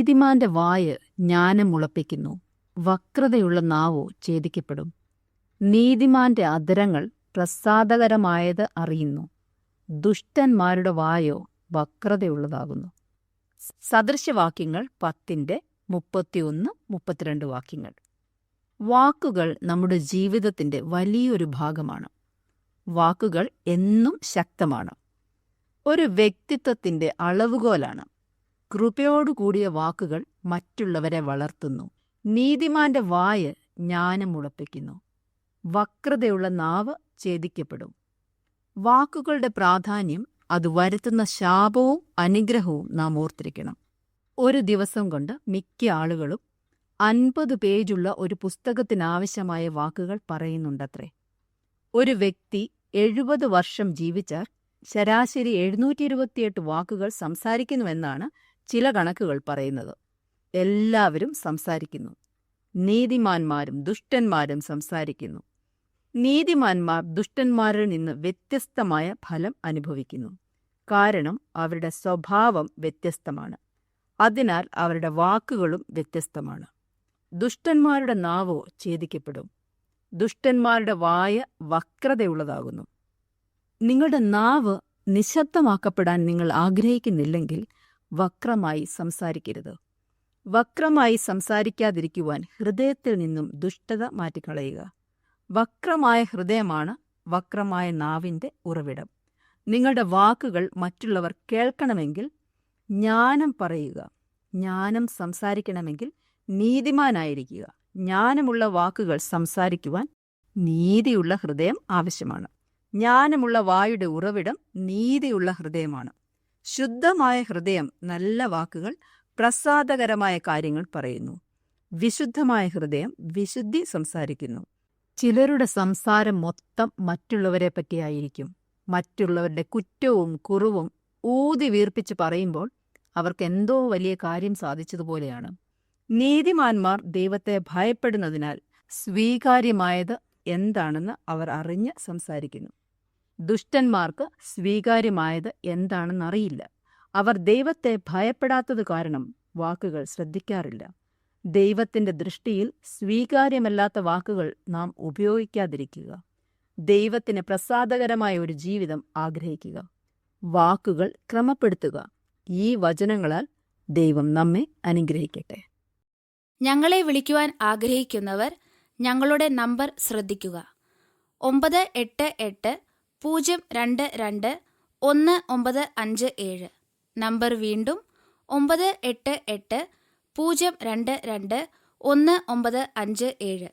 നീതിമാന്റെ വായ് ജ്ഞാനം മുളപ്പിക്കുന്നു, വക്രതയുള്ള നാവോ ഛേദിക്കപ്പെടും. നീതിമാന്റെ അധരങ്ങൾ പ്രസാദകരമായത് അറിയുന്നു, ദുഷ്ടന്മാരുടെ വായോ വക്രതയുള്ളതാകുന്നു. സദൃശവാക്യങ്ങൾ 10:31-32 വാക്യങ്ങൾ. വാക്കുകൾ നമ്മുടെ ജീവിതത്തിന്റെ വലിയൊരു ഭാഗമാണ്. വാക്കുകൾ എന്നും ശക്തമാണ്. ഒരു വ്യക്തിത്വത്തിന്റെ അളവുകോലാണ്. കൃപയോടുകൂടിയ വാക്കുകൾ മറ്റുള്ളവരെ വളർത്തുന്നു. നീതിമാന്റെ വായ് ജ്ഞാനം മുളപ്പിക്കുന്നു, വക്രതയുള്ള നാവ് ഛേദിക്കപ്പെടും. വാക്കുകളുടെ പ്രാധാന്യം, അത് വരുത്തുന്ന ശാപവും അനുഗ്രഹവും നാം ഓർത്തിരിക്കണം. ഒരു ദിവസം കൊണ്ട് മിക്ക ആളുകളും 50 പേജുള്ള ഒരു പുസ്തകത്തിനാവശ്യമായ വാക്കുകൾ പറയുന്നുണ്ടത്രേ. ഒരു വ്യക്തി 70 വർഷം ജീവിച്ചാൽ ശരാശരി 728 വാക്കുകൾ സംസാരിക്കുന്നുവെന്നാണ് ചില കണക്കുകൾ പറയുന്നത്. എല്ലാവരും സംസാരിക്കുന്നു. നീതിമാന്മാരും ദുഷ്ടന്മാരും സംസാരിക്കുന്നു. നീതിമാന്മാർ ദുഷ്ടന്മാരിൽ നിന്ന് വ്യത്യസ്തമായ ഫലം അനുഭവിക്കുന്നു. കാരണം അവരുടെ സ്വഭാവം വ്യത്യസ്തമാണ്. അതിനാൽ അവരുടെ വാക്കുകളും വ്യത്യസ്തമാണ്. ദുഷ്ടന്മാരുടെ നാവോ ഛേദിക്കപ്പെടും. ദുഷ്ടന്മാരുടെ വായ വക്രതയുള്ളതാകുന്നു. നിങ്ങളുടെ നാവ് നിശബ്ദമാക്കപ്പെടാൻ നിങ്ങൾ ആഗ്രഹിക്കുന്നില്ലെങ്കിൽ വക്രമായി സംസാരിക്കരുത്. വക്രമായി സംസാരിക്കാതിരിക്കുവാൻ ഹൃദയത്തിൽ നിന്നും ദുഷ്ടത മാറ്റിക്കളയുക. വക്രമായ ഹൃദയമാണ് വക്രമായ നാവിൻ്റെ ഉറവിടം. നിങ്ങളുടെ വാക്കുകൾ മറ്റുള്ളവർ കേൾക്കണമെങ്കിൽ ജ്ഞാനം പറയുക. ജ്ഞാനം സംസാരിക്കണമെങ്കിൽ നീതിമാനായിരിക്കുക. ജ്ഞാനമുള്ള വാക്കുകൾ സംസാരിക്കുവാൻ നീതിയുള്ള ഹൃദയം ആവശ്യമാണ്. ജ്ഞാനമുള്ള വായുടെ ഉറവിടം നീതിയുള്ള ഹൃദയമാണ്. ശുദ്ധമായ ഹൃദയം നല്ല വാക്കുകൾ, പ്രസാദകരമായ കാര്യങ്ങൾ പറയുന്നു. വിശുദ്ധമായ ഹൃദയം വിശുദ്ധി സംസാരിക്കുന്നു. ചിലരുടെ സംസാരം മൊത്തം മറ്റുള്ളവരെ പറ്റിയായിരിക്കും. മറ്റുള്ളവരുടെ കുറ്റവും കുറവും ഊതി വീർപ്പിച്ച് പറയുമ്പോൾ അവർക്ക് എന്തോ വലിയ കാര്യം സാധിച്ചതുപോലെയാണ്. നീതിമാന്മാർ ദൈവത്തെ ഭയപ്പെടുന്നതിനാൽ സ്വീകാര്യമായത് എന്താണെന്ന് അവർ അറിഞ്ഞ് സംസാരിക്കുന്നു. ദുഷ്ടന്മാർക്ക് സ്വീകാര്യമായത് എന്താണെന്നറിയില്ല. അവർ ദൈവത്തെ ഭയപ്പെടാത്തത് കാരണം വാക്കുകൾ ശ്രദ്ധിക്കാറില്ല. ദൈവത്തിൻ്റെ ദൃഷ്ടിയിൽ സ്വീകാര്യമല്ലാത്ത വാക്കുകൾ നാം ഉപയോഗിക്കാതിരിക്കുക. ദൈവത്തിന് പ്രസാദകരമായ ഒരു ജീവിതം ആഗ്രഹിക്കുക. വാക്കുകൾ ക്രമപ്പെടുത്തുക. ഈ വചനങ്ങളാൽ ദൈവം നമ്മെ അനുഗ്രഹിക്കട്ടെ. ഞങ്ങളെ വിളിക്കുവാൻ ആഗ്രഹിക്കുന്നവർ ഞങ്ങളുടെ നമ്പർ ശ്രദ്ധിക്കുക: 988-022-1957. നമ്പർ വീണ്ടും 988-022-1957.